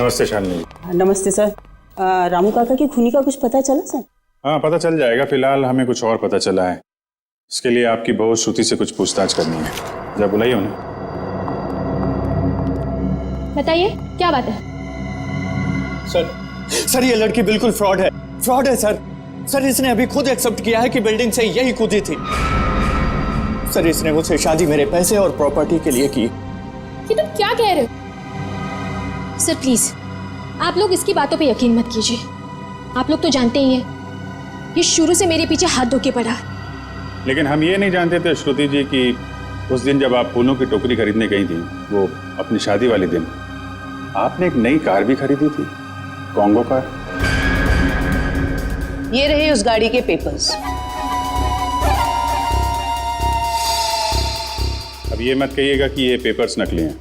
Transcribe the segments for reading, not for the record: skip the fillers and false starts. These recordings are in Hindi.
नमस्ते शालिनी। नमस्ते सर। रामू काका की खूनी का कुछ पता चला सर? हाँ, पता चल जाएगा। फिलहाल हमें कुछ और पता चला है। इसके लिए आपकी बहू श्रुति से कुछ पूछताछ करनी है। जरा बुलाइए उन्हें। बताइए क्या बात है? सर ये लड़की बिल्कुल फ्रॉड है सर। सर इसने अभी खुद एक्सेप्ट किया है कि बिल्डिंग से यही कूदी थी। सर इसने मुझसे शादी मेरे पैसे और प्रॉपर्टी के लिए की। ये तुम क्या कह रहे हो? सर प्लीज आप लोग इसकी बातों पे यकीन मत कीजिए। आप लोग तो जानते ही हैं ये शुरू से मेरे पीछे हाथ धो के पड़ा। लेकिन हम ये नहीं जानते थे श्रुति जी कि उस दिन जब आप फूलों की टोकरी खरीदने गई थी, वो अपनी शादी वाले दिन, आपने एक नई कार भी खरीदी थी, कॉन्गो कार। ये रहे उस गाड़ी के पेपर्स। अब ये मत कहिएगा कि ये पेपर्स नकली हैं।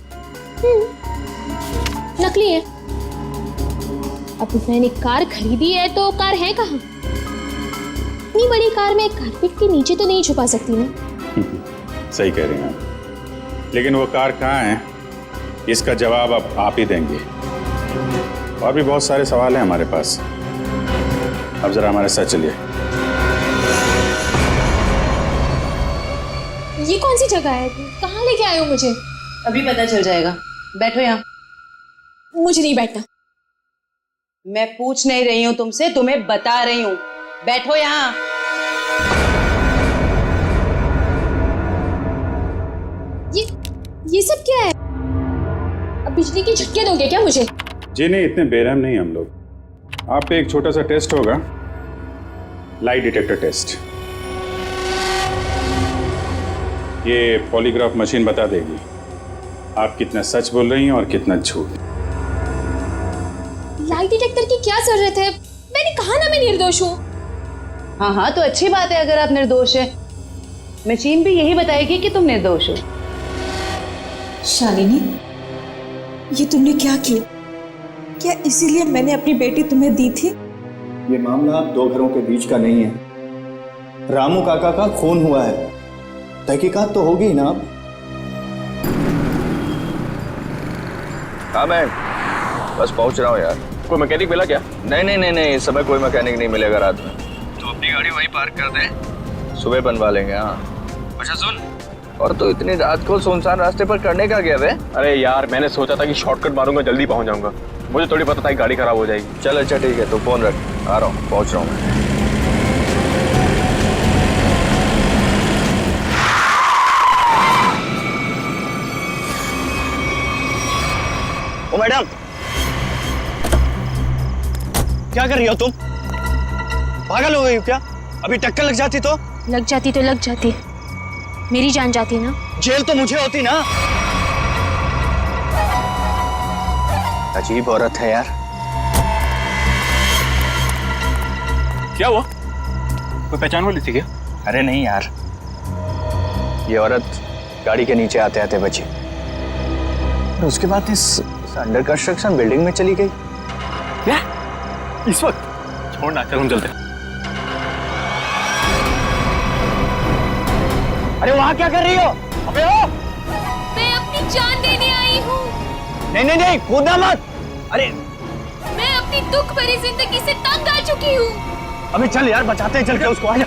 नकली है? अब मैंने कार खरीदी है तो कार है कहाँ? इतनी बड़ी कार में कारपेट के नीचे तो नहीं छुपा सकती ना। सही कह रहे हैं आप। लेकिन वो कार कहाँ है, इसका जवाब अब आप ही देंगे। और भी बहुत सारे सवाल हैं हमारे पास। अब जरा हमारे साथ चलिए। ये कौन सी जगह है? कहाँ लेके आए हो मुझे? अभी पता चल जाएगा। बैठो यहाँ। मुझे नहीं बैठना। मैं पूछ नहीं रही हूँ तुमसे, तुम्हें बता रही हूँ। बैठो यहाँ। ये सब क्या है? अब बिजली के झटके दोगे क्या मुझे? जी नहीं, इतने बेरहम नहीं हम लोग। आप पे एक छोटा सा टेस्ट होगा, लाई डिटेक्टर टेस्ट। ये पॉलीग्राफ मशीन बता देगी आप कितना सच बोल रही हैं और कितना झूठ। लाई डिटेक्टर की क्या जरूरत है? मैंने कहा ना मैं निर्दोष हूँ। हाँ तो अच्छी बात है अगर आप निर्दोष है। मशीन भी यही बताएगी कि तुम निर्दोष हो। शालिनी, ये तुमने क्या किया? क्या इसीलिए मैंने अपनी बेटी तुम्हें दी थी? ये मामला दो घरों के बीच का नहीं है। रामू काका का खून हुआ है, तहकीकात तो होगी ना। हाँ मैं बस पहुंच रहा हूँ यार। कोई मैकेनिक मिला क्या? नहीं इस समय कोई मैकेनिक नहीं मिलेगा रात में। तो अपनी गाड़ी वहीं पार्क कर दे, सुबह बनवा लेंगे। हाँ अच्छा सुन, और तो इतनी रात को सुनसान रास्ते पर करने का गया वे? अरे यार मैंने सोचा था कि शॉर्टकट मारूंगा, जल्दी पहुंच जाऊंगा। मुझे थोड़ी पता था कि गाड़ी खराब हो जाएगी। चल अच्छा ठीक है, तो फोन रख, आ रहा हूँ, पहुंच रहा हूँ मैं। ओ मैडम, क्या कर रही हो तुम? पागल हो गई हो क्या? अभी टक्कर लग जाती तो? लग जाती, मेरी जान जाती ना। जेल तो मुझे होती ना। अजीब औरत है यार। क्या हुआ? कोई पहचान वाली थी क्या? अरे नहीं यार, ये औरत गाड़ी के नीचे आते आते बची और उसके बाद इस अंडर कंस्ट्रक्शन बिल्डिंग में चली गई। क्या? इस वक्त? छोड़ना, चल हम चलते हैं। अरे वहां क्या कर रही हो? अबे ओ! मैं अपनी जान देने आई हूँ। नहीं कूदना मत। अरे मैं अपनी दुख भरी जिंदगी से तंग आ चुकी हूँ। अबे चल यार, बचाते हैं चल के उसको। आजा।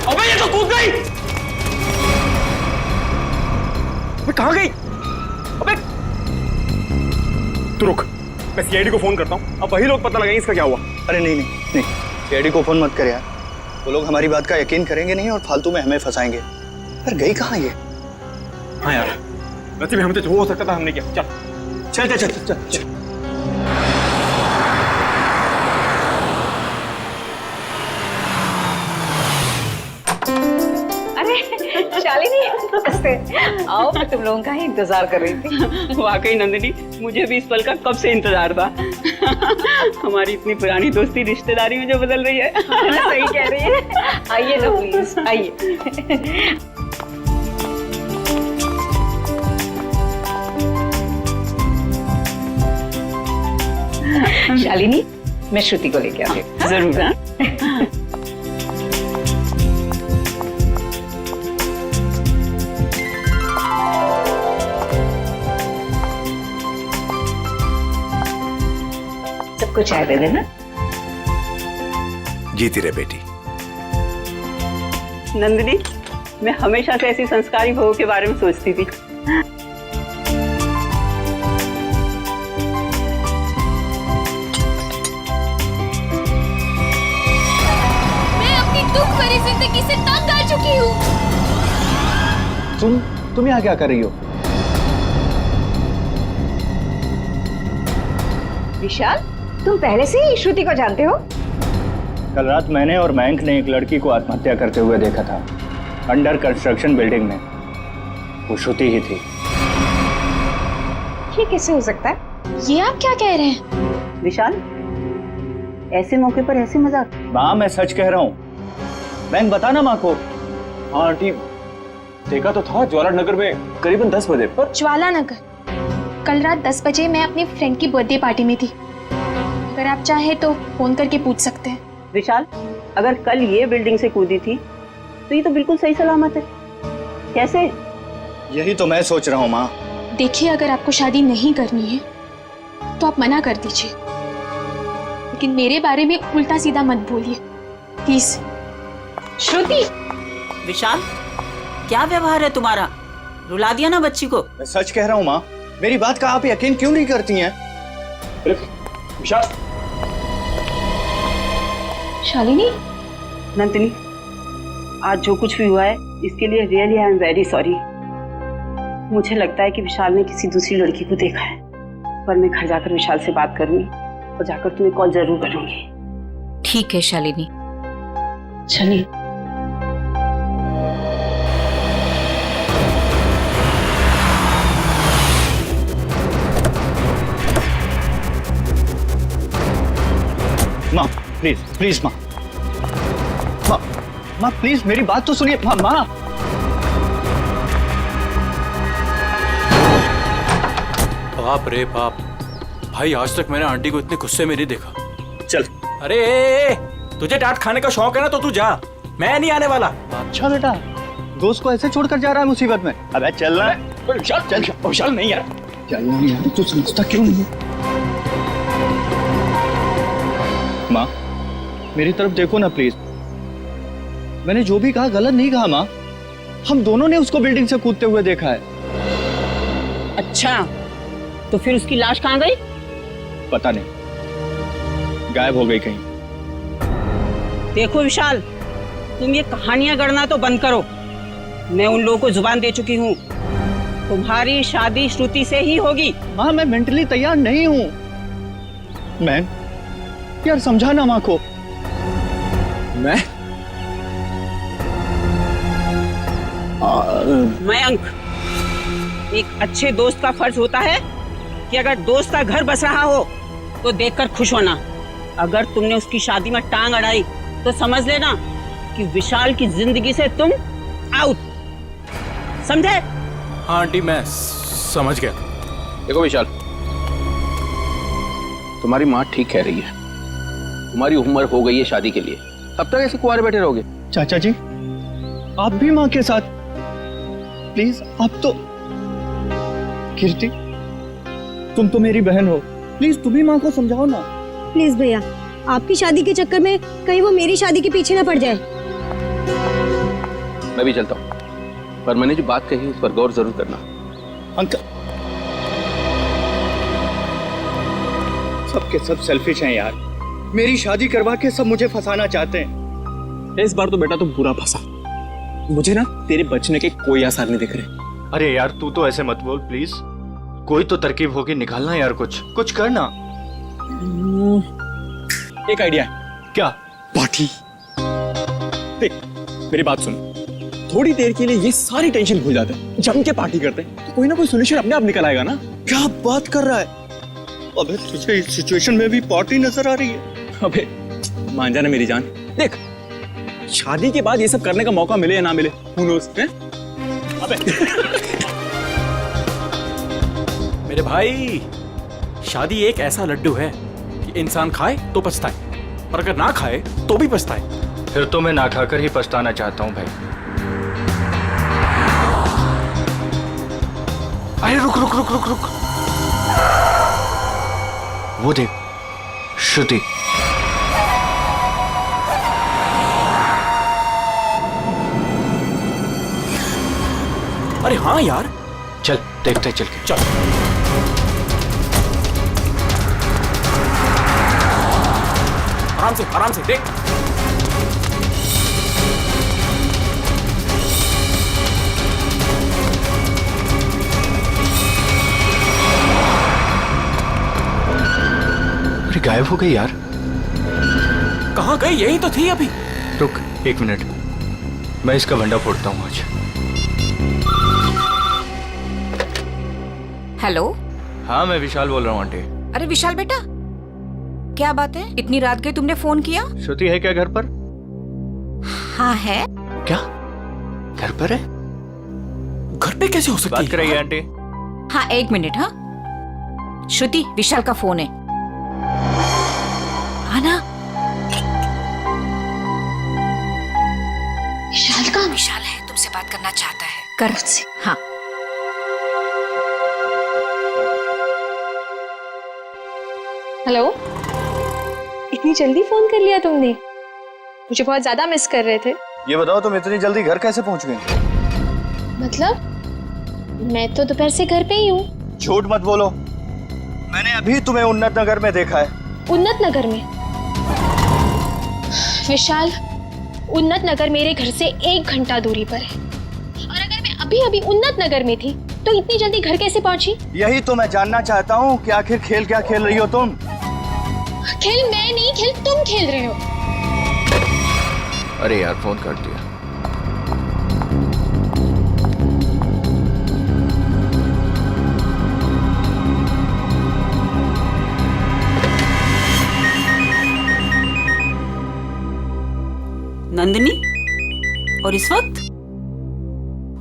अबे ये तो कूद गई। अबे कहाँ गई? अबे तू रुक, मैं सीआईडी को फोन करता हूँ। अब वही लोग पता लगाएंगे इसका क्या हुआ। अरे नहीं सीआईडी को फोन मत कर यार। वो लोग हमारी बात का यकीन करेंगे नहीं और फालतू में हमें फंसाएंगे। पर गई कहाँ ये? हाँ यार, वैसे भी हमें तो जो हो सकता था हमने किया। चल। अरे शालिनी, नमस्ते। आओ, मैं तुम लोगों का ही इंतजार कर रही थी। वाकई नंदिनी, मुझे भी इस पल का कब से इंतजार था। हमारी इतनी पुरानी दोस्ती रिश्तेदारी में जो बदल रही है। सही कह रही है। आइए ना प्लीज, आइए। शालिनी, मैं श्रुति को लेके आती हूँ। जरूर। हाँ? सबको चाय दे देना। जीती रहे बेटी। नंदिनी, मैं हमेशा से ऐसी संस्कारी बहू के बारे में सोचती थी। मैं अपनी दुख भरी जिंदगी से तंग आ चुकी हूँ। तुम यहाँ क्या कर रही हो? विशाल, तुम पहले से ही श्रुति को जानते हो? कल रात मैंने और मयंक ने एक लड़की को आत्महत्या करते हुए देखा था, अंडर कंस्ट्रक्शन बिल्डिंग में। वो श्रुति ही थी। ये कैसे हो सकता है? ये आप क्या कह रहे हैं? विशाल, ऐसे मौके पर ऐसे मजाक? माँ, मैं सच कह रहा हूँ। मयंक, बता ना माँ को। हाँ आंटी, देखा तो था ज्वाला नगर में करीबन 10 बजे पर। ज्वाला नगर? कल रात 10 बजे मैं अपनी फ्रेंड की बर्थडे पार्टी में थी। अगर आप चाहे तो फोन करके पूछ सकते हैं। विशाल, अगर कल ये बिल्डिंग से कूदी थी तो ये तो बिल्कुल सही सलामत है। कैसे? यही तो मैं सोच रहा हूँ माँ। देखिए, अगर आपको शादी नहीं करनी है तो आप मना कर दीजिए, लेकिन मेरे बारे में उल्टा सीधा मत बोलिए प्लीज। श्रुति! विशाल, क्या व्यवहार है तुम्हारा? रुला दिया ना बच्ची को। मैं सच कह रहा हूँ माँ। मेरी बात का आप यकीन क्यों नहीं करती हैं? विशाल, शालिनी, नंदिनी, आज जो कुछ भी हुआ है इसके लिए really I am very sorry. मुझे लगता है कि विशाल ने किसी दूसरी लड़की को देखा है, पर मैं घर जाकर विशाल से बात करूंगी और जाकर तुम्हें कॉल जरूर करूंगी। ठीक है शालिनी। चलिए। माँ प्लीज प्लीज माँ, माँ माँ प्लीज मेरी बात तो सुनिए। माँ माँ बाप रे बाप, भाई आज तक मैंने आंटी को इतने गुस्से में नहीं देखा। चल। अरे तुझे डांट खाने का शौक है ना तो तू जा, मैं नहीं आने वाला। अच्छा बेटा, दोस्त को ऐसे छोड़कर जा रहा है मुसीबत में। अबे चल ना। विशाल, चल। विशाल नहीं यार, चल यार, तू समझता क्यों नहीं है? माँ, मेरी तरफ देखो ना प्लीज। मैंने जो भी कहा गलत नहीं कहा माँ। हम दोनों ने उसको बिल्डिंग से कूदते हुए देखा है। अच्छा, तो फिर उसकी लाश कहाँ गई? पता नहीं, गायब हो गई कहीं। देखो विशाल, तुम ये कहानियां गढ़ना तो बंद करो। मैं उन लोगों को जुबान दे चुकी हूँ, तुम्हारी शादी श्रुति से ही होगी। माँ, मैं मेंटली तैयार नहीं हूँ। मैं यार समझाना माँ को। मयंक, एक अच्छे दोस्त का फर्ज होता है कि अगर दोस्त का घर बस रहा हो तो देखकर खुश होना। अगर तुमने उसकी शादी में टांग अड़ाई तो समझ लेना कि विशाल की जिंदगी से तुम आउट, समझे? हाँ आंटी, मैं समझ गया। देखो विशाल, तुम्हारी माँ ठीक कह रही है। तुम्हारी उम्र हो गई है शादी के लिए, अब तक ऐसे कुंवारे बैठे रहोगे? चाचा जी, आप भी माँ के साथ प्लीज। आप तो कीर्ति, तुम तो मेरी बहन हो, प्लीज तुम भी माँ को समझाओ ना। प्लीज भैया, आपकी शादी के चक्कर में कहीं वो मेरी शादी के पीछे ना पड़ जाए। मैं भी चलता हूँ, पर मैंने जो बात कही उस पर गौर जरूर करना। अंकल, सबके सब सेल्फिश हैं यार। मेरी शादी करवा के सब मुझे फंसाना चाहते हैं। इस बार तो बेटा तुम पूरा फंसा। मुझे ना तेरे बचने के कोई आसार नहीं दिख रहे। अरे यार, तू तो ऐसे मत बोल प्लीज। कोई तो तरकीब होगी, निकालना यार, कुछ करना। एक आइडिया है। क्या? पार्टी। देख मेरी बात सुन, थोड़ी देर के लिए ये सारी टेंशन भूल जाते हैं, जम के पार्टी करते हैं तो कोई ना कोई सोल्यूशन अपने आप निकल आएगा ना। क्या बात कर रहा है? अबे तुझे इस सिचुएशन में भी पार्टी नजर आ रही है? अबे मान जाना मेरी जान, देख शादी के बाद ये सब करने का मौका मिले या ना मिले, who knows, हैं? अबे मेरे भाई, शादी एक ऐसा लड्डू है कि इंसान खाए तो पछताए और अगर ना खाए तो भी पछताए। फिर तो मैं ना खाकर ही पछताना चाहता हूँ भाई। अरे रुक रुक रुक रुक रुक, वो देख श्रुति। अरे हाँ यार, चल देखते चल के। चल। आराम से देख। अरे गायब हो गई यार। कहाँ गई? यही तो थी अभी। रुक 1 मिनट, मैं इसका भंडा फोड़ता हूँ आज। हेलो। हाँ मैं विशाल बोल रहा हूँ आंटी। अरे विशाल बेटा, क्या बात है? इतनी रात गई तुमने फोन किया? श्रुति है क्या घर पर? हाँ है। क्या घर पर है? घर पे कैसे हो सकती है? बात कराइए आंटी। हाँ 1 मिनट। हाँ श्रुति, विशाल का फोन है। हाँ ना, विशाल का? विशाल है, तुमसे बात करना चाहता है। कर मुझसे। हाँ हेलो, इतनी जल्दी फोन कर लिया तुमने? मुझे बहुत ज्यादा मिस कर रहे थे। ये बताओ तुम इतनी जल्दी घर कैसे पहुंच गए? मतलब मैं तो दोपहर से घर पे ही हूँ। झूठ मत बोलो, मैंने अभी तुम्हें उन्नत नगर में देखा है। उन्नत नगर में? विशाल, उन्नत नगर मेरे घर से 1 घंटा दूरी पर है, और अगर मैं अभी अभी उन्नत नगर में थी तो इतनी जल्दी घर कैसे पहुंची? यही तो मैं जानना चाहता हूँ कि आखिर खेल क्या खेल रही हो तुम? खेल मैं नहीं, खेल तुम खेल रहे हो। अरे यार फोन कर दिया। नंदिनी, और इस वक्त?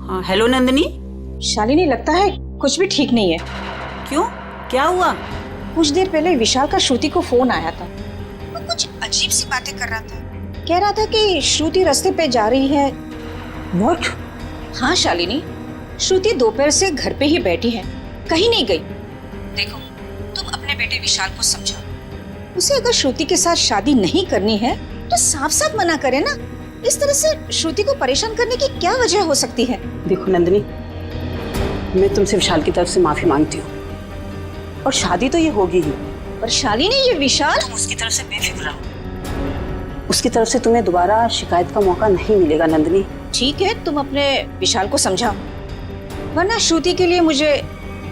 हाँ हेलो नंदिनी। शालिनी, लगता है कुछ भी ठीक नहीं है। क्यों, क्या हुआ? कुछ देर पहले विशाल का श्रुति को फोन आया था। वो कुछ अजीब सी बातें कर रहा था। कह रहा था कि श्रुति रास्ते पे जा रही है। What? हाँ शालिनी, श्रुति दोपहर से घर पे ही बैठी है, कहीं नहीं गई। देखो, तुम अपने बेटे विशाल को समझाओ। उसे अगर श्रुति के साथ शादी नहीं करनी है तो साफ साफ मना करे ना। इस तरह से श्रुति को परेशान करने की क्या वजह हो सकती है? देखो नंदिनी, मैं तुमसे विशाल की तरफ से माफी मांगती हूँ, और शादी तो ये होगी ही। पर शालिनी, ये विशाल, तुम उसकी तरफ से बेफिक्र रहो। उसकी तरफ से तुम्हें दोबारा शिकायत का मौका नहीं मिलेगा नंदिनी। ठीक है, तुम अपने विशाल को समझाओ, वरना श्रुति के लिए मुझे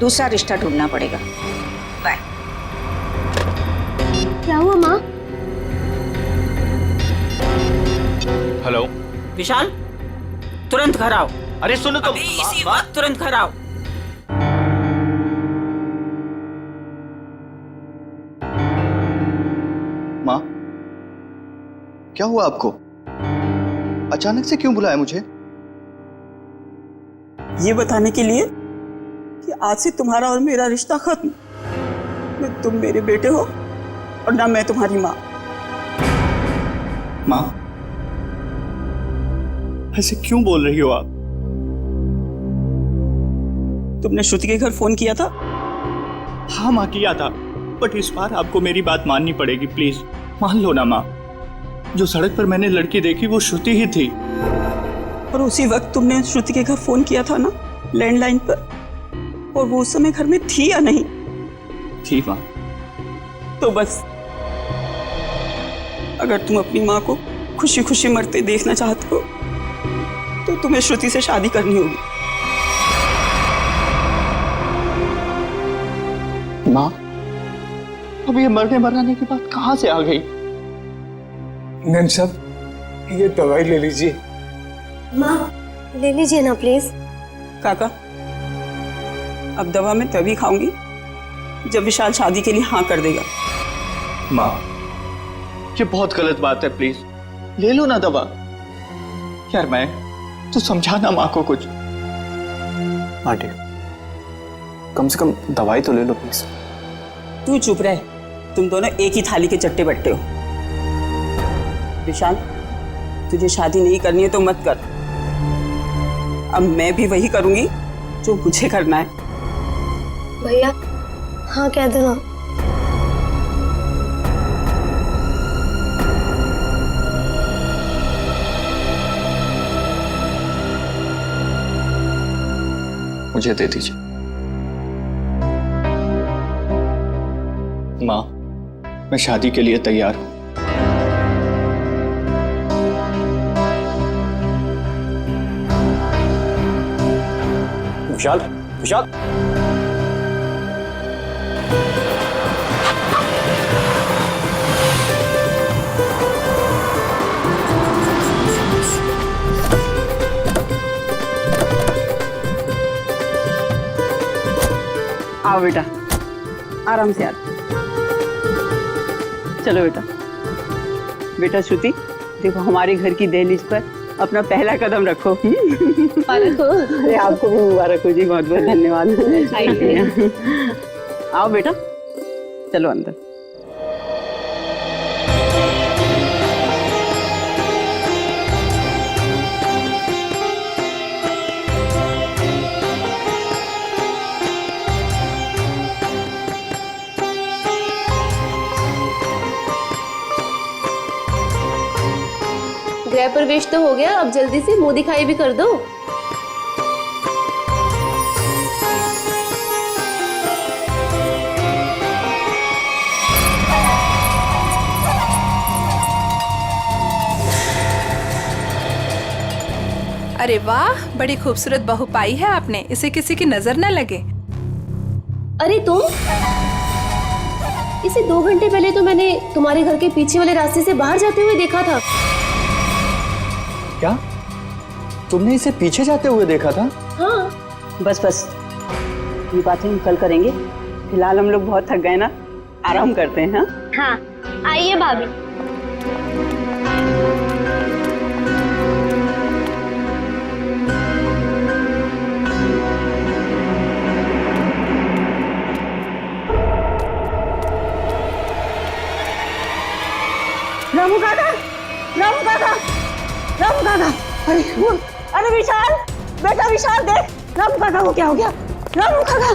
दूसरा रिश्ता ढूंढना पड़ेगा। बाय। क्या हुआ माँ? हेलो विशाल, तुरंत घर आओ। अरे सुनो तुम। अभी इसी वक्त तुरंत घर आओ। माँ, क्या हुआ आपको? अचानक से क्यों बुलाया मुझे? ये बताने के लिए कि आज से तुम्हारा और मेरा रिश्ता खत्म। न तुम मेरे बेटे हो और ना मैं तुम्हारी माँ। माँ, ऐसे क्यों बोल रही हो आप? तुमने श्रुति के घर फोन किया था? हाँ माँ, किया था, बट इस बार आपको मेरी बात माननी पड़ेगी, प्लीज मान लो ना माँ। जो सड़क पर मैंने लड़की देखी वो श्रुति ही थी। और उसी वक्त तुमने श्रुति के घर फोन किया था ना, लैंडलाइन पर, और वो उस समय घर में थी या नहीं? थी माँ। तो बस, अगर तुम अपनी माँ को खुशी खुशी मरते देखना चाहते हो तो तुम्हें श्रुति से शादी करनी होगी। माँ, अब ये मरने मराने की बात कहाँ से आ गई? नैन साहब, ये दवाई ले लीजिए। माँ ले लीजिए ना प्लीज। काका, अब दवा मैं तभी खाऊंगी जब विशाल शादी के लिए हाँ कर देगा। माँ, ये बहुत गलत बात है, प्लीज ले लो ना दवा। यार मैं तो समझाना माँ को कुछ। आंटी, कम से कम दवाई तो ले लो प्लीज। तू चुप रह, तुम दोनों एक ही थाली के चट्टे बट्टे हो। विशाल, तुझे शादी नहीं करनी है तो मत कर। अब मैं भी वही करूंगी जो मुझे करना है। भैया हाँ कह दो ना। मुझे दे दीजिए। माँ, मैं शादी के लिए तैयार हूं। विशाल, विशाल, आओ बेटा, आराम से आ। चलो बेटा। बेटा श्रुति, देखो हमारे घर की दहलीज पर अपना पहला कदम रखो। अरे आपको भी मुबारक हो जी, बहुत बहुत धन्यवाद। आओ बेटा, चलो अंदर। गृह प्रवेश तो हो गया, अब जल्दी से मुंह दिखाई भी कर दो। अरे वाह, बड़ी खूबसूरत बहू पाई है आपने, इसे किसी की नजर न लगे। अरे तुम, इसे 2 घंटे पहले तो मैंने तुम्हारे घर के पीछे वाले रास्ते से बाहर जाते हुए देखा था। क्या तुमने इसे पीछे जाते हुए देखा था? हाँ। बस बस, ये बातें हम कल करेंगे। फिलहाल हम लोग बहुत थक गए ना, आराम करते हैं। हाँ हाँ, आइए भाभी। रामू काका, रामू काका, रामू काका, अरे विशाल, बेटा विशाल, देख रामू काका को क्या हो गया। रामू काका,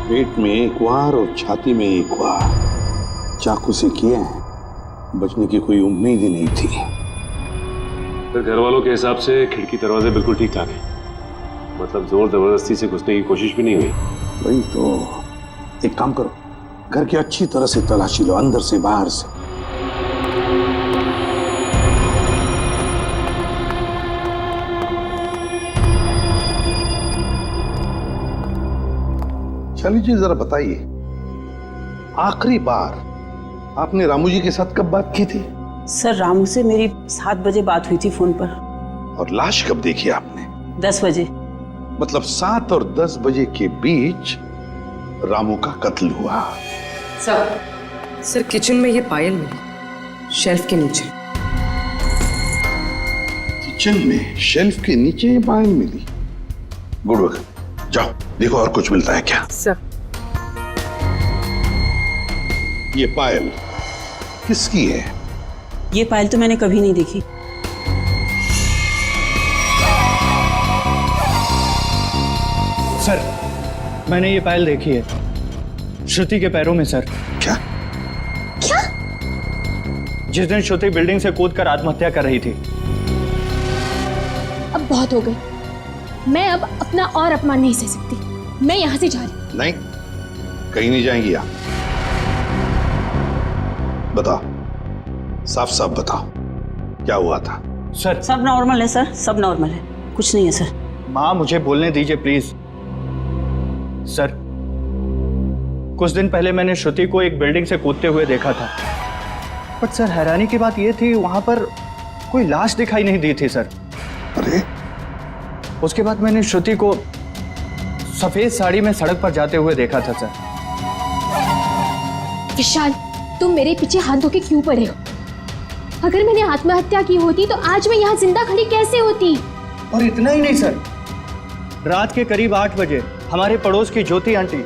पेट में एक वार और छाती में एक वार चाकू से किए हैं। बचने की कोई उम्मीद ही नहीं थी। फिर घर वालों के हिसाब से खिड़की दरवाजे बिल्कुल ठीक ठाक है, मतलब जोर जबरदस्ती से घुसने की कोशिश भी नहीं हुई। वही तो, एक काम करो, घर की अच्छी तरह से तलाशी लो, अंदर से बाहर से। शाली जी जरा बताइए, आखिरी बार आपने रामू जी के साथ कब बात की थी? सर रामू से मेरी 7 बजे बात हुई थी फोन पर। और लाश कब देखी आपने? 10 बजे। मतलब 7 और 10 बजे के बीच रामू का कत्ल हुआ। सर किचन में ये पायल मिली, शेल्फ के नीचे। किचन में शेल्फ के नीचे ये पायल मिली? गुड वर्क, जाओ देखो और कुछ मिलता है क्या। सर ये पायल किसकी है? ये पायल तो मैंने कभी नहीं देखी। सर, मैंने ये पायल देखी है, श्रुति के पैरों में सर। क्या? क्या? जिस दिन श्रुति बिल्डिंग से कूदकर आत्महत्या कर रही थी। अब बहुत हो गई, मैं अब अपना और अपमान नहीं सह सकती। मैं यहाँ से जा रही हूँ। नहीं, कहीं नहीं जाएंगी आप। बताओ, साफ साफ बताओ, क्या हुआ था? सर सब नॉर्मल है सर, सब नॉर्मल है, कुछ नहीं है सर। माँ मुझे बोलने दीजिए प्लीज। सर, कुछ दिन पहले मैंने श्रुति को एक बिल्डिंग से कूदते हुए देखा था, बट सर हैरानी की बात यह थी वहां पर कोई लाश दिखाई नहीं दी थी सर। अरे? उसके बाद मैंने श्रुति को सफेद साड़ी में सड़क पर जाते हुए देखा था सर। विशाल, तुम मेरे पीछे हाथ धो के क्यों पड़े हो? अगर मैंने आत्महत्या की होती तो आज मैं यहाँ जिंदा खड़ी कैसे होती? और इतना ही नहीं सर, रात के करीब 8 बजे हमारे पड़ोस की ज्योति आंटी,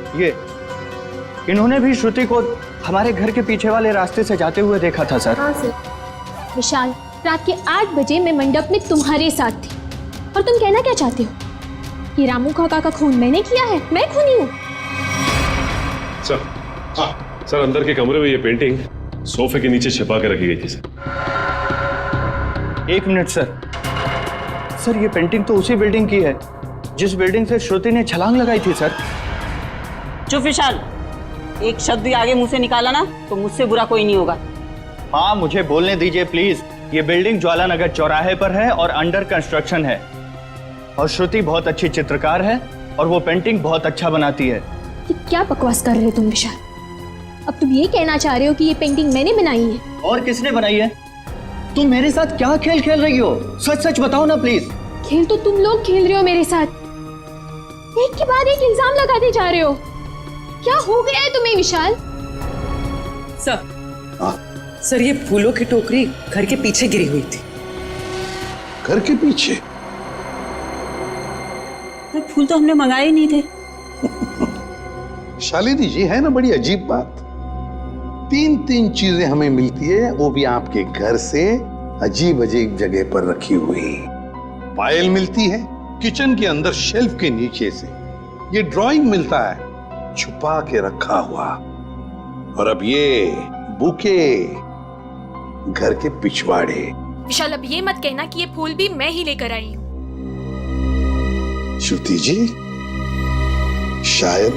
इन्होंने भी श्रुति को हमारे घर के पीछे वाले रास्ते से जाते हुए देखा था सर। हाँ सर। विशाल, रात के 8 बजे मैं मंडप में तुम्हारे साथ थी और तुम कहना क्या चाहते हो कि रामू काका का खून मैंने किया है? मैं खूनी हूँ? सर अंदर के कमरे में ये पेंटिंग सोफे के नीचे छिपा के रखी गई थी सर। 1 मिनट सर, ये पेंटिंग तो उसी बिल्डिंग की है जिस बिल्डिंग से श्रुति ने छलांग लगाई थी सर। चुप विशाल, एक शब्द भी आगे मुंह से निकाला ना तो मुझसे बुरा कोई नहीं होगा। हाँ, मुझे बोलने दीजिए प्लीज। ये बिल्डिंग ज्वाला नगर चौराहे पर है और अंडर कंस्ट्रक्शन है, और श्रुति बहुत अच्छी चित्रकार है और वो पेंटिंग बहुत अच्छा बनाती है। ये क्या बकवास कर रहे हो तुम विशाल? अब तुम ये कहना चाह रहे हो कि ये पेंटिंग मैंने बनाई है? और किसने बनाई है? तुम मेरे साथ क्या खेल खेल रही हो? सच सच बताओ ना प्लीज। खेल तो तुम लोग खेल रहे हो मेरे साथ, एक के बाद एक इल्जाम लगाते जा रहे हो। क्या हो गया है तुम्हें विशाल? सर ये फूलों की टोकरी घर के पीछे गिरी हुई थी। घर के पीछे? फूल तो हमने मंगाए ही नहीं थे। शालिनी जी, है ना बड़ी अजीब बात। 3 चीजें हमें मिलती है, वो भी आपके घर से अजीब अजीब जगह पर रखी हुई। पायल मिलती है किचन के अंदर शेल्फ के नीचे से, ये ड्राइंग मिलता है छुपा के रखा हुआ, और अब ये बुके घर के पिछवाड़े। विशाल, अब ये मत कहना कि ये फूल भी मैं ही लेकर आई हूँ। श्रुति जी, शायद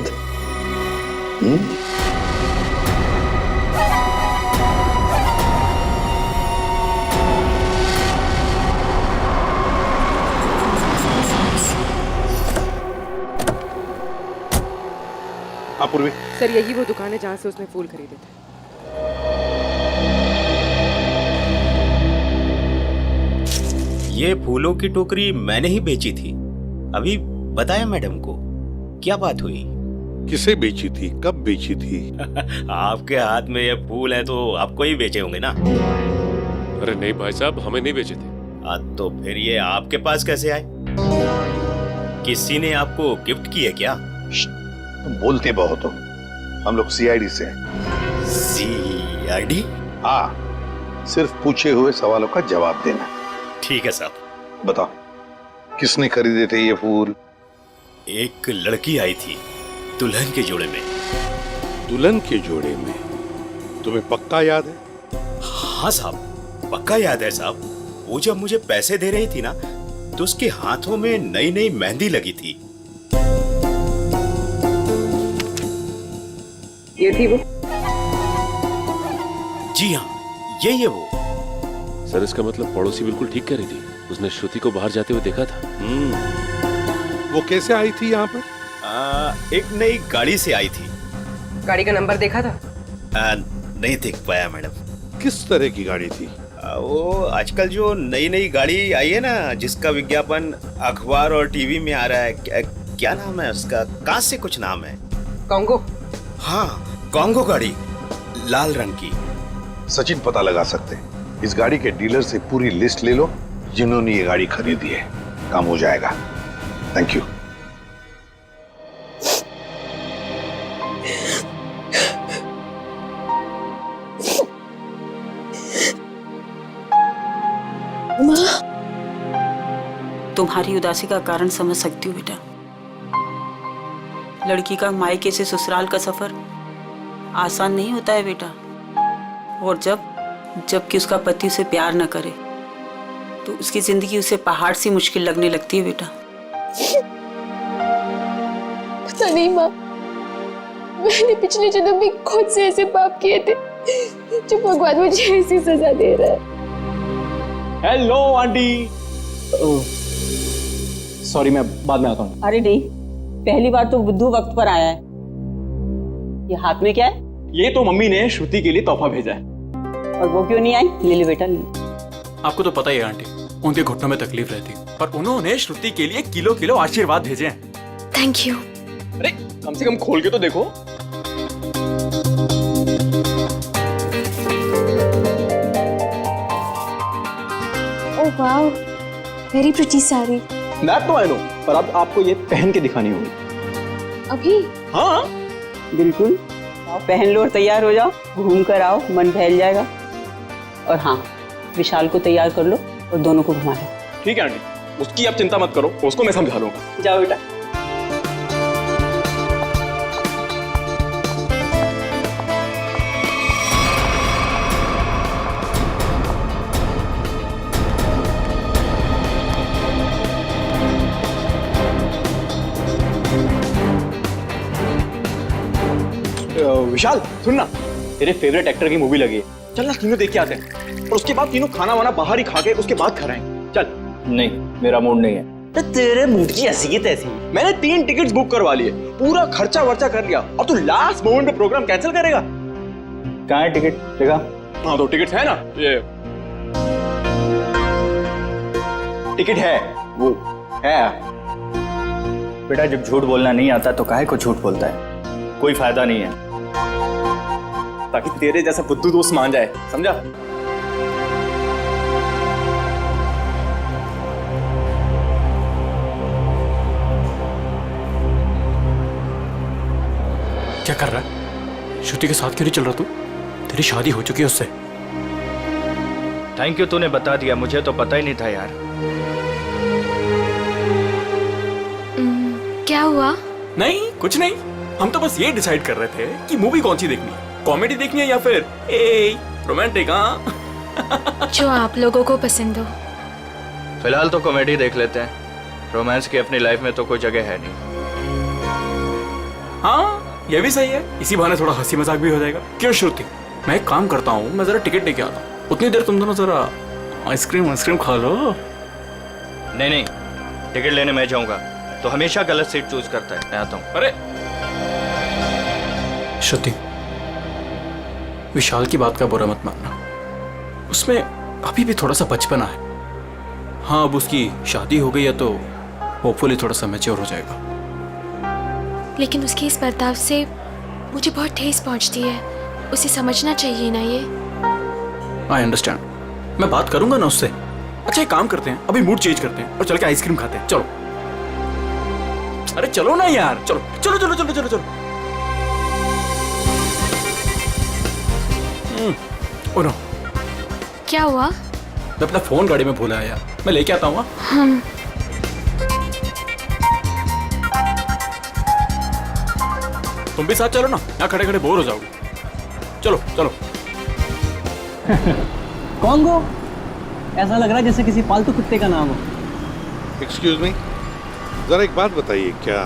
पूर्वी। सर यही वो दुकान है जहाँ से उसने फूल खरीदे थे। ये फूलों की टोकरी मैंने ही बेची थी। अभी बताया मैडम को, क्या बात हुई? किसे बेची थी, कब बेची थी? आपके हाथ में ये फूल है तो आपको ही बेचे होंगे ना? अरे नहीं भाई साहब, हमें नहीं बेचे थे। तो फिर ये आपके पास कैसे आए? किसी ने आपको गिफ्ट किए क्या? तुम बोलते बहुत हो। हम लोग सीआईडी से हैं। सीआईडी? हाँ, सिर्फ पूछे हुए सवालों का जवाब देना। ठीक है साहब। बताओ, किसने खरीदे थे ये फूल? एक लड़की आई थी दुल्हन के जोड़े में। दुल्हन के जोड़े में? तुम्हें पक्का याद है? हाँ साहब, पक्का याद है साहब। वो जब मुझे पैसे दे रही थी ना तो उसके हाथों में नई नई मेहंदी लगी थी। ये थी वो? जी हाँ, यही है वो। सर इसका मतलब पड़ोसी बिल्कुल ठीक कह रही थी, उसने श्रुति को बाहर जाते हुए देखा था। वो कैसे आई थी यहाँ पर? एक नई गाड़ी से आई थी। गाड़ी का नंबर देखा था? नहीं देख पाया मैडम। किस तरह की गाड़ी थी? वो आजकल जो नई नई गाड़ी आई है ना, जिसका विज्ञापन अखबार और टीवी में आ रहा है, क्या नाम है उसका? कहाँ से कुछ नाम है। कॉन्गो? हाँ, कॉन्गो गाड़ी, लाल रंग की। सचिन पता लगा सकते हैं। इस गाड़ी के डीलर से पूरी लिस्ट ले लो जिन्होंने ये गाड़ी खरीदी है, काम हो जाएगा। Thank you. तुम्हारी उदासी का कारण समझ सकती हूँ बेटा। लड़की का मायके से ससुराल का सफर आसान नहीं होता है बेटा, और जबकि उसका पति उसे प्यार न करे तो उसकी जिंदगी उसे पहाड़ सी मुश्किल लगने लगती है बेटा। पता नहीं माँ, मैंने पिछले जन्म में खुद से ऐसे पाप किए थे जो भगवान मुझे ऐसी सजा दे रहा है। Hello aunty. सॉरी, मैं बाद में आता हूँ। अरे नहीं, पहली बार तो बुद्धू वक्त पर आया है। ये हाथ में क्या है? ये तो मम्मी ने श्रुति के लिए तोहफा भेजा है। और वो क्यों नहीं आई? ले ले बेटा, ले। आपको तो पता ही है आंटी, उनके घुटनों में तकलीफ रहती, पर उन्होंने श्रुति के लिए किलो किलो आशीर्वाद भेजे हैं। Thank you. अरे कम से कम खोल के तो देखो। Wow, very pretty sari. That तो आई नो, पर अब आपको ये पहन के दिखानी होगी। अभी? हाँ बिल्कुल, आओ पहन लो और तैयार हो जाओ, घूम कर आओ, मन बहल जाएगा। और हाँ, विशाल को तैयार कर लो और दोनों को घुमा लो। ठीक है आंटी, उसकी आप चिंता मत करो, उसको मैं समझा लूंगा। जाओ बेटा। विशाल सुन ना, तेरे फेवरेट एक्टर की मूवी लगी है, चल ना तीनों देख के आते हैं, और उसके बाद तीनों खाना वाना बाहर ही खा के उसके बाद खाएंगे। चल। नहीं, मेरा मूड नहीं है। तो तेरे मूड की ऐसी की तैसी। मैंने 3 टिकट्स बुक करवा लिए, पूरा खर्चा वर्चा कर लिया, और तू लास्ट मोमेंट पे प्रोग्राम कैंसिल करेगा? कहाँ है टिकट? देखा? हाँ, 2 टिकट है ना, ये टिकट है, वो है। बेटा, जब झूठ बोलना नहीं आता तो काहे को झूठ बोलता है? कोई फायदा नहीं है। ताकि तेरे जैसा बुद्धू दोस्त मान जाए, समझा? क्या कर रहा है? श्रुति के साथ क्यों नहीं चल रहा तू? तेरी शादी हो चुकी है उससे। थैंक यू, तूने बता दिया, मुझे तो पता ही नहीं था यार। क्या हुआ? नहीं, कुछ नहीं। हम तो बस ये डिसाइड कर रहे थे कि मूवी कौन सी देखनी है, कॉमेडी देखनी है या फिर रोमांटिक। हाँ जो आप लोगों को पसंद हो। फिलहाल तो कॉमेडी देख लेते हैं, रोमांस की अपनी लाइफ में तो कोई जगह है नहीं। हाँ, ये भी सही है, इसी बहाने थोड़ा हंसी मजाक भी हो जाएगा। क्यों श्रुति, मैं एक काम करता हूँ, मैं जरा टिकट लेके आता हूँ, उतनी देर तुम दोनों जरा आइसक्रीम खा लो। नहीं नहीं, टिकट लेने मैं जाऊंगा तो हमेशा गलत सीट चूज करता है। मैं आता हूँ। अरे श्रुति, विशाल की बात का बुरा मत मानना, उसमें अभी भी थोड़ा सा बचपना है। हाँ, अब उसकी शादी हो गई है तो होपफुली थोड़ा सा मैच्योर हो जाएगा। लेकिन उसके इस बर्ताव से मुझे बहुत ठेस पहुंचती है, उसे समझना चाहिए ना ये। आई अंडरस्टैंड, मैं बात करूंगा ना उससे। अच्छा एक काम करते हैं, अभी मूड चेंज करते हैं और चल के आइसक्रीम खाते हैं। चलो। अरे चलो ना यार, चलो चलो चलो चलो चलो चलो। ओ नो, क्या हुआ? मैं अपना फोन गाड़ी में भूला है यार, मैं लेके आता हूँ। हाँ। तुम भी साथ चलो ना, यहाँ खड़े खड़े बोर हो जाओगे। चलो चलो। कॉन्गो, ऐसा लग रहा है जैसे किसी पालतू कुत्ते का नाम हो। एक्सक्यूज मी, जरा एक बात बताइए, क्या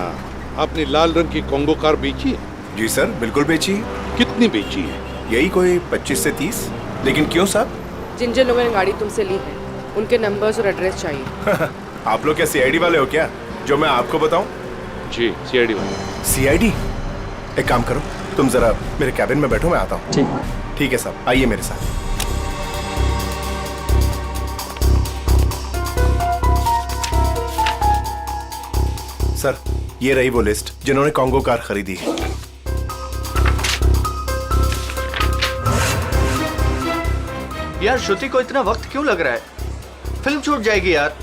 आपने लाल रंग की कॉन्गो कार बेची है? जी सर, बिल्कुल बेची है। कितनी बेची है? यही कोई 25 से 30। लेकिन क्यों साहब? जिन जिन लोगों ने गाड़ी तुमसे ली है उनके नंबर्स और एड्रेस चाहिए। आप लोग क्या सीआईडी वाले हो क्या, जो मैं आपको बताऊं? जी, सीआईडी वाले। सीआईडी? एक काम करो, तुम जरा मेरे कैबिन में बैठो, मैं आता हूँ। ठीक। ठीक है साहब, आइए मेरे साथ। सर, ये रही वो लिस्ट जिन्होंने कॉन्गो कार खरीदी है। यार श्रुति को इतना वक्त क्यों लग रहा है? फिल्म छूट जाएगी यार।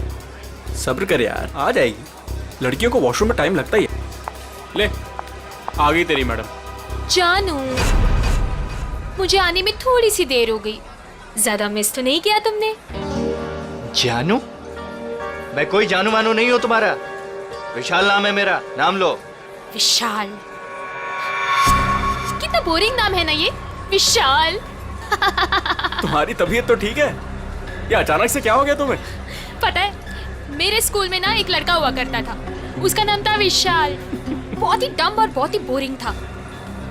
सब्र कर यार, आ जाएगी। लड़कियों को वॉशरूम में टाइम लगता ही है। ले, आ गई तेरी मैडम। जानू, मुझे आने में थोड़ी सी देर हो गई, ज्यादा मिस तो नहीं किया तुमने? जानू? मैं कोई जानू मानू नहीं हूँ तुम्हारा। विशाल नाम है मेरा, नाम लो। विशाल? कितना बोरिंग नाम है ना ये, विशाल। तुम्हारी तबीयत तो ठीक है, ये अचानक से क्या हो गया तुम्हें? पता है, मेरे स्कूल में ना एक लड़का हुआ करता था, उसका नाम था विशाल। बहुत ही डम और बहुत ही बोरिंग था,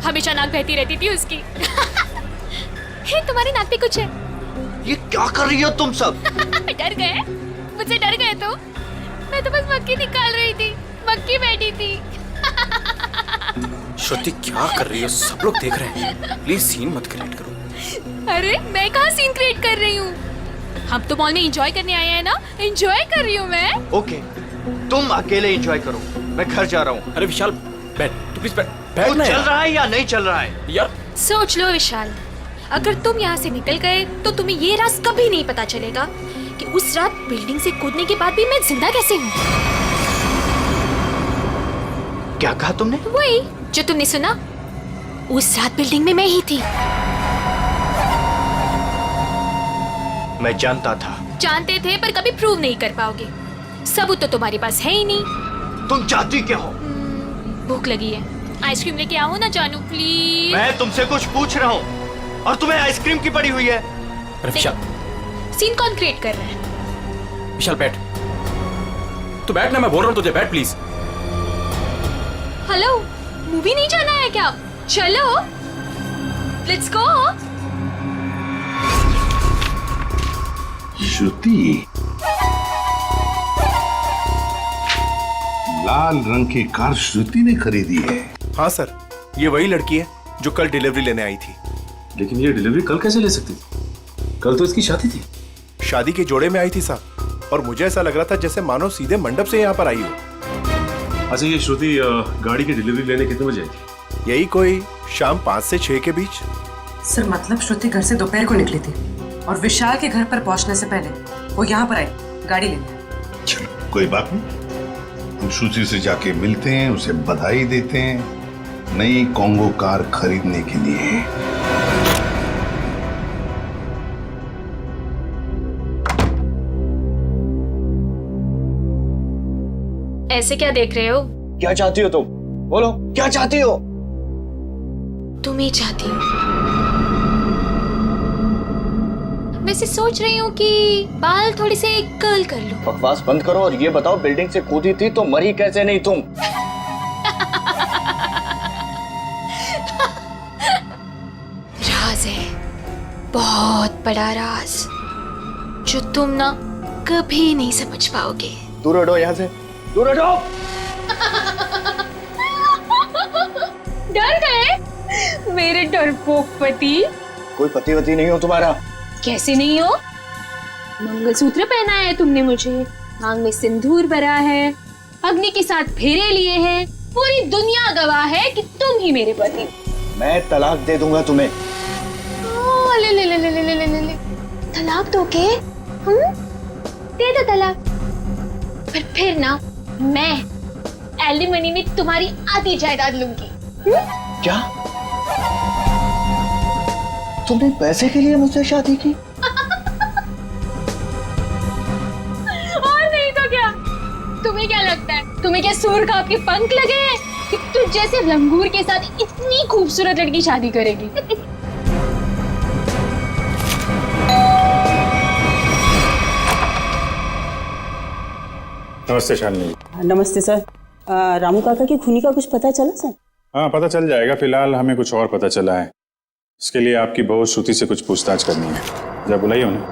हमेशा नाक बहती रहती थी उसकी। हे, तुम्हारी नाक पे कुछ है? ये क्या कर रही हो तुम सब? डर गए? मुझसे डर गए तो? मैं तो बस मक्खी निकाल रही थी, मक्खी बैठी थी। श्रुति क्या कर रही है, सब लोग देख रहे हैं, प्लीज सीन मत क्रिएट करो। अरे मैं कहाँ सीन क्रिएट कर रही हूँ, हम तो मॉल में एंजॉय करने आए हैं ना, एंजॉय कर रही हूँ मैं। ओके, तुम अकेले एंजॉय करो, मैं घर जा रहा हूँ। अरे विशाल बैठ, तू प्लीज बैठ ना। चल रहा है या नहीं चल रहा है यार? सोच लो विशाल, अगर तुम यहाँ से निकल गए तो तुम्हें ये राज कभी नहीं पता चलेगा कि उस रात बिल्डिंग से कूदने के बाद भी मैं जिंदा कैसे हूँ? क्या कहा तुमने? वही जो तुमने सुना। उस रात बिल्डिंग में मैं ही थी। मैं जानता था। जानते थे पर कभी प्रूव नहीं कर पाओगे। सबूत तो तुम्हारे पास है ही नहीं। तुम चाहती क्या हो? भूख लगी है, आइसक्रीम लेके आओ ना जानू प्लीज। मैं तुमसे कुछ पूछ रहा हूँ और तुम्हें आइसक्रीम की पड़ी हुई है। विशाल, सीन कौन क्रिएट कर रहा है? विशाल बैठ। तू बैठ ना, मैं बोल रहा हूँ तुझे, बैठ प्लीज। हेलो, मूवी नहीं जाना है क्या? चलो, लेट्स गो। श्रुति, लाल रंग की कार श्रुति ने खरीदी है। हाँ सर, ये वही लड़की है जो कल डिलीवरी लेने आई थी। लेकिन ये डिलीवरी कल कैसे ले सकती थी? कल तो इसकी शादी थी। शादी के जोड़े में आई थी साहब, और मुझे ऐसा लग रहा था जैसे मानो सीधे मंडप से यहाँ पर आई हो। अच्छा, ये श्रुति गाड़ी की डिलीवरी लेने कितने बजे आई थी? यही कोई शाम 5 से 6 के बीच। सर मतलब श्रुति घर से दोपहर को निकली थी और विशाल के घर पर पहुंचने से पहले वो यहाँ पर आई गाड़ी लेने। चलो कोई बात नहीं, हम श्रुति से जाके मिलते हैं, उसे बधाई देते हैं नई कॉन्गो कार खरीदने के लिए। ऐसे क्या देख रहे हो? क्या चाहती हो तुम? बोलो, क्या चाहती हो? तुम ही चाहती हो। वैसे सोच रही हूँ कि बाल थोड़ी से कर्ल कर लूं। बकवास बंद करो और ये बताओ, बिल्डिंग से कूदी थी तो मरी कैसे नहीं तुम? राज है, बहुत बड़ा राज, जो तुम ना कभी नहीं समझ पाओगे। दूर हटो यहाँ से, दूर हटो। डर गए मेरे डरपोक पति? कोई पति वती नहीं हो तुम्हारा। कैसे नहीं हो? मंगलसूत्र पहनाया है तुमने मुझे, मांग में सिंदूर भरा है, अग्नि के साथ फेरे लिए हैं, पूरी दुनिया गवाह है कि तुम ही मेरे पति। मैं तलाक दे दूंगा तुम्हें। ले ले ले ले ले ले ले ले। तलाक दोगे? दे दो तलाक, पर फिर ना मैं एलिमनी में तुम्हारी आधी जायदाद लूंगी। क्या? तुमने पैसे के लिए मुझसे शादी की? और नहीं तो क्या? तुम्हें क्या लगता है, तुम्हें क्या सूर का आपके पंख लगे हैं कि तुझ जैसे लंगूर के साथ इतनी खूबसूरत लड़की शादी करेगी? नमस्ते शालिनी। नमस्ते सर। रामू काका की खूनी का कुछ पता चला सर? हाँ, पता चल जाएगा। फिलहाल हमें कुछ और पता चला है। इसके लिए आपकी बहू श्रुति से कुछ पूछताछ करनी है। जब बुलाइए उन्हें।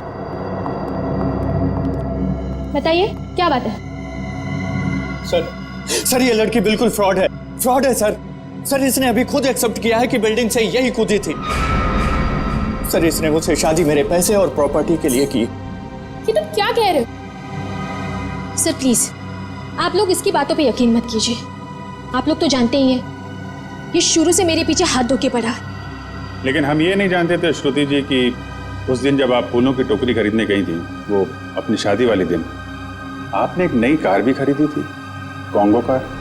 बताइए क्या बात है? सर ये लड़की बिल्कुल फ्रॉड है सर। सर इसने अभी खुद एक्सेप्ट किया है कि बिल्डिंग से यही कूदी थी। सर इसने मुझसे शादी मेरे पैसे और प्रॉपर्टी के लिए की। ये तुम क्या कह रहे हो? सर प्लीज आप लोग इसकी बातों पे यकीन मत कीजिए। आप लोग तो जानते ही हैं ये शुरू से मेरे पीछे हाथ धो के पड़ा। लेकिन हम ये नहीं जानते थे श्रुति जी कि उस दिन जब आप फूलों की टोकरी खरीदने गई थी, वो अपनी शादी वाले दिन, आपने एक नई कार भी खरीदी थी, कॉन्गो कार।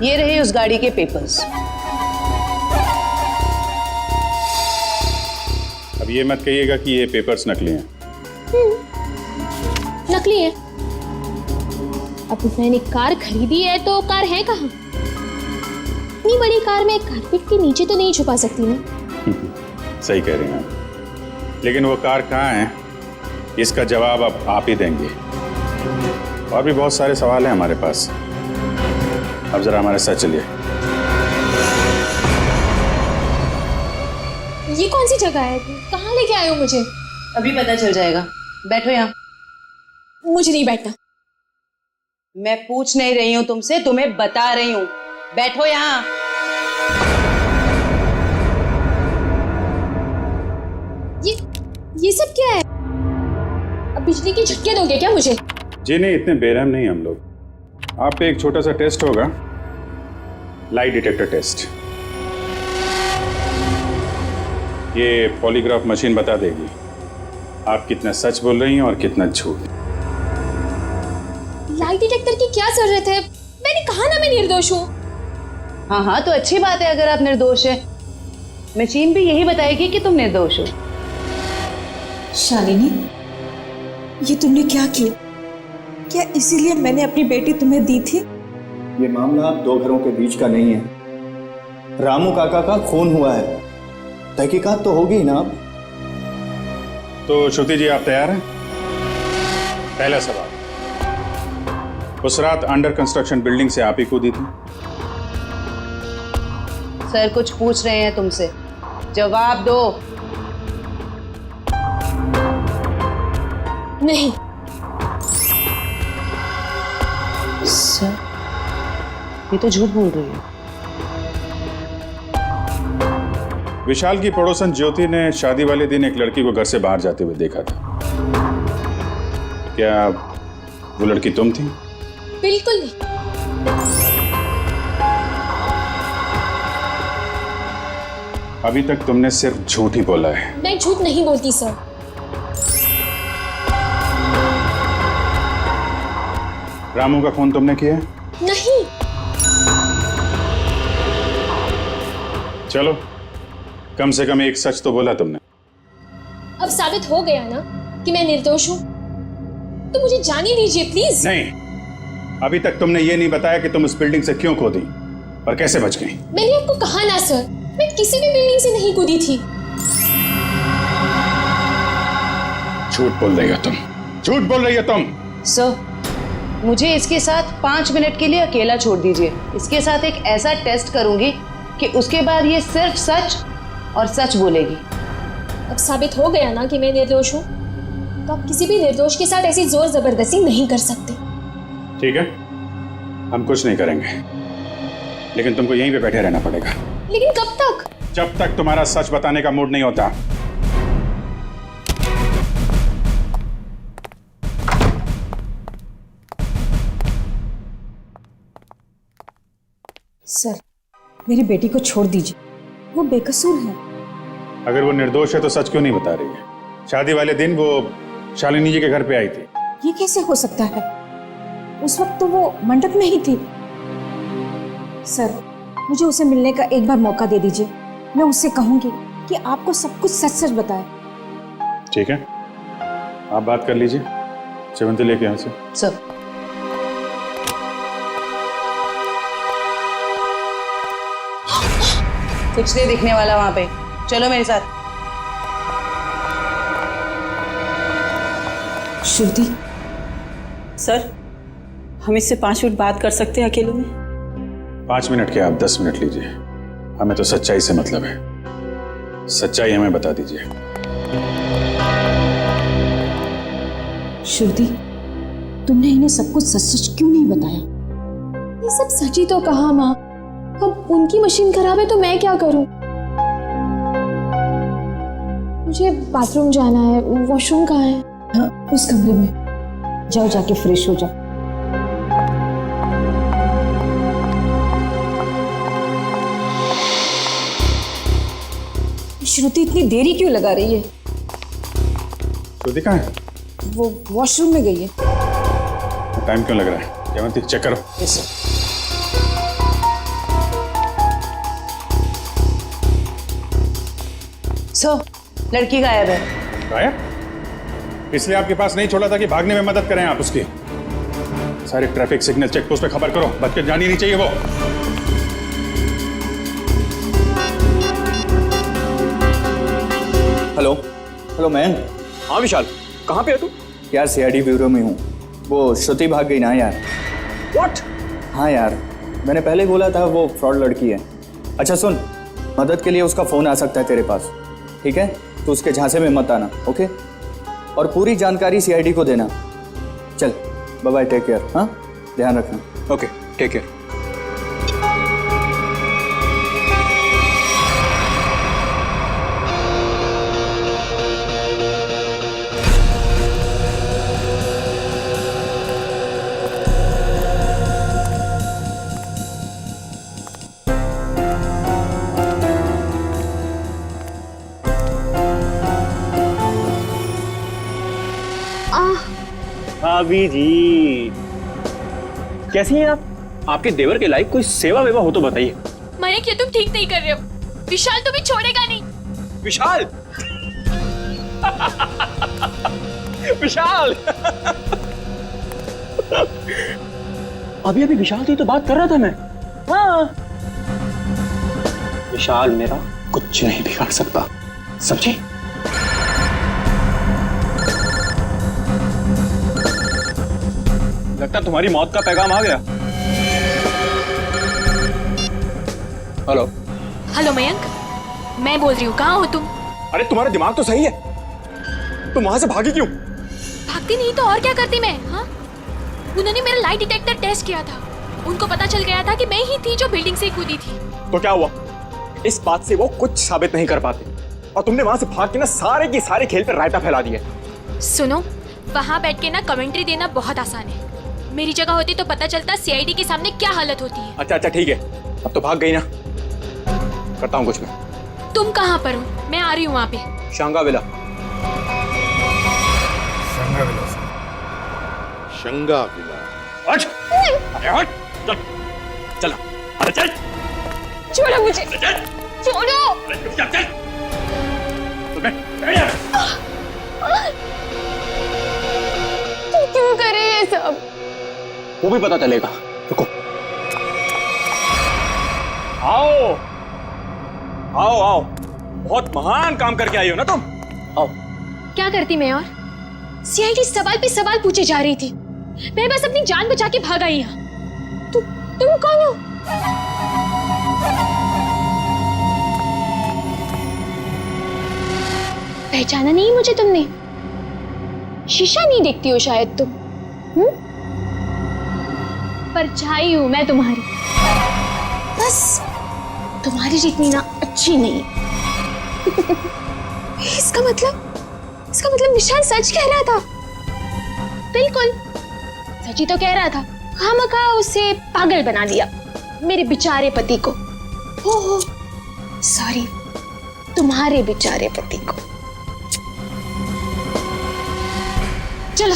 ये रहे उस गाड़ी के पेपर्स। अब ये मत कहिएगा कि ये पेपर्स नकली हैं। नकली है? अब मैंने कार खरीदी है तो कार है कहाँ? इतनी बड़ी कार में कारपेट के नीचे तो नहीं छुपा सकती ना। सही कह रही हैं आप। लेकिन वो कार कहाँ है, इसका जवाब अब आप ही देंगे। और भी बहुत सारे सवाल हैं हमारे पास। अब जरा हमारे साथ चलिए। ये कौन सी जगह है? कहाँ लेके आए हो मुझे? अभी पता चल जाएगा, बैठो यहाँ। मुझे नहीं बैठना। मैं पूछ नहीं रही हूँ तुमसे, तुम्हें बता रही हूँ, बैठो यहाँ। ये सब क्या है? अब बिजली के झटके दोगे क्या मुझे? जी नहीं, इतने बेरहम नहीं हम लोग। आप पे एक छोटा सा टेस्ट होगा, लाई डिटेक्टर टेस्ट। ये पॉलीग्राफ मशीन बता देगी आप कितना सच बोल रही हैं और कितना झूठ। लाई डिटेक्टर की क्या जरूरत है? मैंने कहा ना मैं निर्दोष हूँ। हाँ हाँ, तो अच्छी बात है अगर आप निर्दोष है। मशीन भी यही बताएगी कि तुम निर्दोष हो। शालिनी, ये तुमने क्या किया? क्या इसीलिए मैंने अपनी बेटी तुम्हें दी थी? ये मामला दो घरों के बीच का नहीं है। रामू काका का खून हुआ है, तहकीकात तो होगी ना। तो श्रुति जी, आप तैयार हैं? पहला सवाल, उस रात अंडर कंस्ट्रक्शन बिल्डिंग से आप ही कूदी थी? सर कुछ पूछ रहे हैं तुमसे, जवाब दो। नहीं। सर ये तो झूठ बोल रही है। विशाल की पड़ोसन ज्योति ने शादी वाले दिन एक लड़की को घर से बाहर जाते हुए देखा था। क्या वो लड़की तुम थी? बिल्कुल नहीं। अभी तक तुमने सिर्फ झूठ ही बोला है। मैं झूठ नहीं बोलती सर। रामू का खून तुमने किया? नहीं। चलो, कम से कम एक सच तो बोला तुमने। अब साबित हो गया ना कि मैं निर्दोष हूँ, तो मुझे जाने दीजिए प्लीज। नहीं, अभी तक तुमने ये नहीं बताया कि तुम उस बिल्डिंग से क्यों कूदी और कैसे बच गई। मैंने आपको कहा ना सर, मैं किसी भी बिल्डिंग से नहीं कूदी थी। झूठ बोल रही हो तुम, झूठ बोल रही हो तुम। सर मुझे इसके साथ 5 मिनट के लिए अकेला छोड़ दीजिए। इसके साथ एक ऐसा टेस्ट करूंगी कि उसके बाद ये सिर्फ सच और सच बोलेगी। अब साबित हो गया ना कि मैं निर्दोष हूँ, तो आप किसी भी निर्दोष के साथ ऐसी जोर जबरदस्ती नहीं कर सकते। ठीक है, हम कुछ नहीं करेंगे, लेकिन तुमको यहीं पे बैठे रहना पड़ेगा। लेकिन कब तक? जब तक तुम्हारा सच बताने का मूड नहीं होता। सर, मेरी बेटी को छोड़ दीजिए, वो बेकसूर है। अगर वो निर्दोष है तो सच क्यों नहीं बता रही है? शादी वाले दिन वो शालिनी जी के घर पे आई थी। ये कैसे हो सकता है? उस वक्त तो वो मंडप में ही थी। सर, मुझे उसे मिलने का एक बार मौका दे दीजिए। मैं उससे कहूंगी कि आपको सब कुछ सच सच बताए। ठीक है, आप बात कर लीजिए। सेवंती लेके यहाँ से। सर कुछ नहीं दिखने वाला वहां पे, चलो मेरे साथ। श्रुति। सर, हम इससे 5 मिनट बात कर सकते हैं अकेले में? 5 मिनट के, आप 10 मिनट लीजिए। हमें तो सच्चाई से मतलब है। सच्चाई हमें बता दीजिए। श्रुति, तुमने इन्हें सब कुछ सच सच क्यों नहीं बताया? ये सब सच ही तो कहा माँ। अब उनकी मशीन खराब है तो मैं क्या करूं? मुझे बाथरूम जाना है। वॉशरूम कहाँ है? हाँ, उस कमरे में जाओ, जाके फ्रेश हो जाओ। श्रुति इतनी देरी क्यों लगा रही है? श्रुति कहाँ है? वो वॉशरूम में गई है। टाइम क्यों लग रहा है? जयवंती, चेक करो। Yes sir. लड़की गायब है। गायब? इसलिए आपके पास नहीं छोड़ा था कि भागने में मदद करें आप उसकी। सारे ट्रैफिक सिग्नल चेक पोस्ट पे खबर करो, बच के जानी नहीं चाहिए वो। Hello hello man. हाँ विशाल, कहाँ पे है तू? यार सीआईडी ब्यूरो में हूँ। वो श्रुति भाग गई ना यार। व्हाट? हाँ यार, मैंने पहले बोला था वो फ्रॉड लड़की है। अच्छा सुन, मदद के लिए उसका फ़ोन आ सकता है तेरे पास, ठीक है? तो उसके झांसे में मत आना, ओके? और पूरी जानकारी सीआईडी को देना। चल बाय बाय, टेक केयर। हाँ, ध्यान रखना। Okay, take care. भाभी जी कैसी हैं आप? आपके देवर के लायक कोई सेवा वेवा हो तो बताइए। मयंक, ये तुम ठीक नहीं कर रहे हो। विशाल तुम्हें छोड़ेगा नहीं। विशाल विशाल अभी अभी विशाल से तो बात कर रहा था मैं। हाँ, विशाल मेरा कुछ नहीं बिगाड़ सकता, समझे? लगता तुम्हारी मौत का पैगाम आ गया। हेलो हेलो मयंक, मैं बोल रही हूँ, कहाँ हो तुम? अरे तुम्हारा दिमाग तो सही है, तुम वहां से भागी क्यों? भागती नहीं तो और क्या करती मैं? हाँ, उन्होंने मेरा लाइट डिटेक्टर टेस्ट किया था। उनको पता चल गया था कि मैं ही थी जो बिल्डिंग से कूदी थी। तो क्या हुआ? इस बात से वो कुछ साबित नहीं कर पाते और तुमने वहां से भाग के ना सारे के सारे खेल पर रायता फैला दिया। सुनो, वहां बैठ के ना कमेंट्री देना बहुत आसान है। मेरी जगह होती तो पता चलता सीआईडी के सामने क्या हालत होती है। अच्छा अच्छा ठीक है, अब तो भाग गई ना, करता हूँ कुछ मैं। तुम कहाँ पर हो? मैं आ रही हूँ वहाँ पे। शांगाविला। शंगाविला। हट! अरे हट! चल, चल, अरे चल! छोड़ो मुझे, छोड़ो। चल, चल! तू क्यों करे ये सब? वो भी पता चलेगा, रुको। आओ, आओ, आओ, बहुत महान काम करके आई हो ना तुम। आओ। क्या करती मैं और? सीआईडी सवाल पे सवाल पूछे जा रही थी। मैं बस अपनी जान बचा के भाग आई यहाँ। तुम कौन हो? पहचाना नहीं मुझे तुमने? शीशा नहीं देखती हो शायद तुम? परछाई हूं मैं तुम्हारी, बस तुम्हारी जितनी ना अच्छी नहीं। इसका मतलब विशाल सच कह रहा था। बिल्कुल सच ही तो कह रहा था। खामखा उसे पागल बना दिया, मेरे बेचारे पति को। हो सॉरी, तुम्हारे बेचारे पति को। चलो।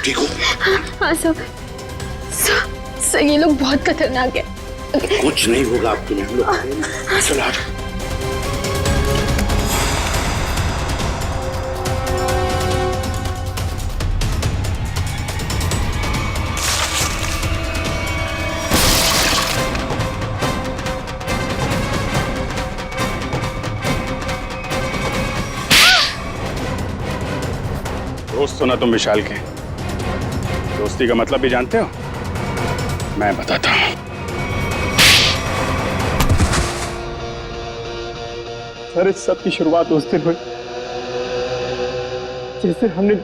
ठीक हो? हाँ सब ये लोग बहुत खतरनाक है। कुछ नहीं होगा आपके लिए, हम लोग चलो आ जाओ। दोस्त हो ना तुम विशाल के? दोस्ती का मतलब भी जानते हो? मैं बताता हूं। सर, इस सब की शुरुआत उस दिन हुई जिस दिन हमने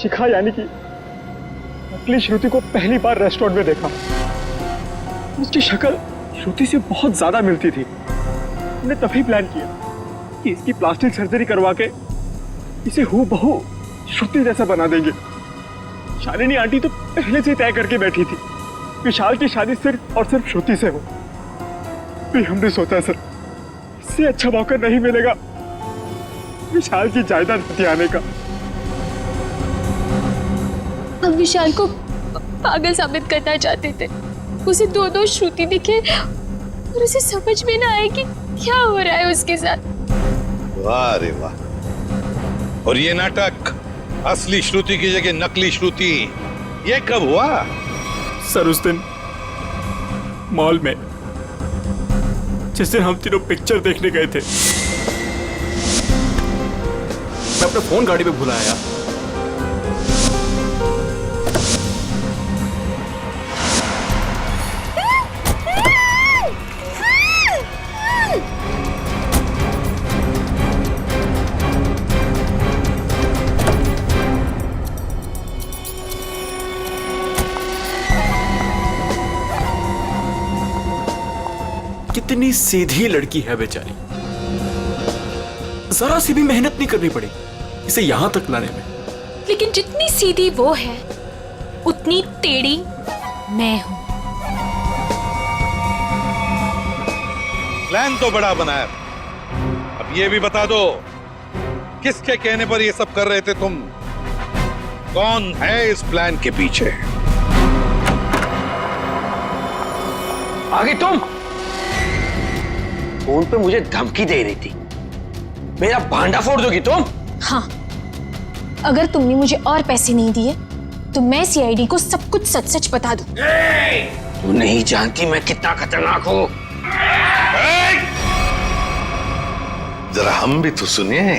शिखा यानी कि नकली श्रुति को पहली बार रेस्टोरेंट में देखा। उसकी शक्ल श्रुति से बहुत ज्यादा मिलती थी। हमने तभी प्लान किया कि इसकी प्लास्टिक सर्जरी करवा के इसे हूबहू श्रुति जैसा बना देंगे। शालिनी आंटी तो पहले से तय करके बैठी थी, विशाल की शादी सिर्फ और सिर्फ श्रुति से हो। फिर हमने सोचा सर, इससे अच्छा मौका नहीं मिलेगा विशाल की जायदाद हथियाने का। हम विशाल को पागल साबित करना चाहते थे। उसे दो श्रुति दिखे और उसे समझ में ना आए कि क्या हो रहा है उसके साथ? वाह रे वाह। और ये नाटक असली श्रुति की जगह नकली श्रुति, ये कब हुआ? सर उस दिन मॉल में, जिस दिन हम तीनों पिक्चर देखने गए थे। मैं अपना फोन गाड़ी में भूला आया। कितनी सीधी लड़की है बेचारी, जरा सी भी मेहनत नहीं करनी पड़ी इसे यहां तक लाने में। लेकिन जितनी सीधी वो है उतनी टेढ़ी मैं हूं। प्लान तो बड़ा बनाया, अब ये भी बता दो किसके कहने पर ये सब कर रहे थे तुम? कौन है इस प्लान के पीछे? आगे तुम फोन पे मुझे धमकी दे रही थी, मेरा भांडा फोड़ दोगी तुम? हाँ, अगर तुमने मुझे और पैसे नहीं दिए तो मैं सीआईडी को सब कुछ सच सच बता दूं। तू नहीं जानती मैं कितना खतरनाक हूं। जरा हम भी तो सुनिए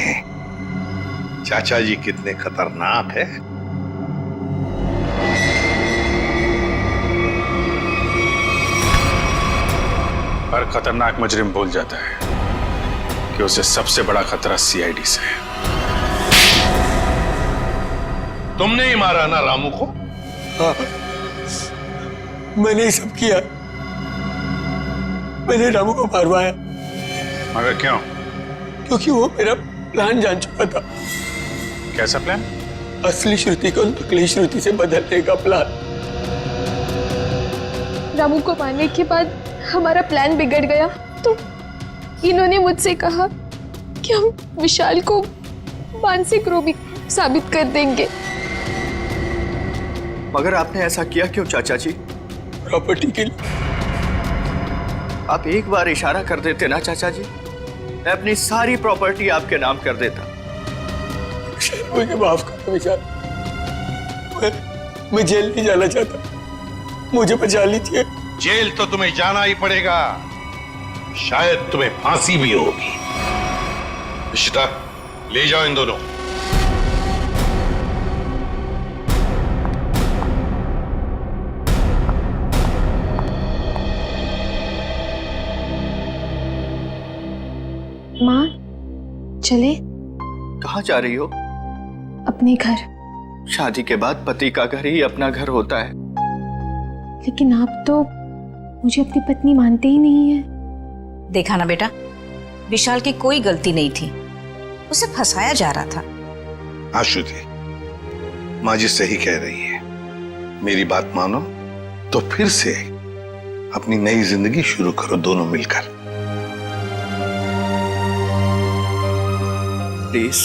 चाचा जी कितने खतरनाक है। हर खतरनाक मुजरिम भूल जाता है कि उसे सबसे बड़ा खतरा सीआईडी से है। तुमने ही मारा ना रामू को? हाँ, मैंने ही सब किया। मैंने रामू को मारवाया। मगर क्यों? क्योंकि वो मेरा प्लान जान चुका था। कैसा प्लान? असली श्रुति को नकली श्रुति से बदलने का प्लान। रामू को मारने के बाद हमारा प्लान बिगड़ गया तो इन्होंने मुझसे कहा कि हम विशाल को मानसिक रोगी साबित कर देंगे। मगर आपने ऐसा किया क्यों चाचा जी? प्रॉपर्टी के लिए। आप एक बार इशारा कर देते ना चाचा जी, मैं अपनी सारी प्रॉपर्टी आपके नाम कर देता। मुझे माफ कर दो विशाल, मैं जेल नहीं जाना चाहता, मुझे बचा लीजिए। जेल तो तुम्हें जाना ही पड़ेगा, शायद तुम्हें फांसी भी होगी। इशिता, ले जाओ इन दोनों। माँ, चले? कहाँ जा रही हो? अपने घर। शादी के बाद पति का घर ही अपना घर होता है। लेकिन आप तो मुझे अपनी पत्नी मानते ही नहीं है। देखा ना बेटा, विशाल की कोई गलती नहीं थी, उसे फंसाया जा रहा था। हाँ श्रुति, माँ जी सही कह रही है। मेरी बात मानो तो फिर से अपनी नई जिंदगी शुरू करो दोनों मिलकर। प्लीज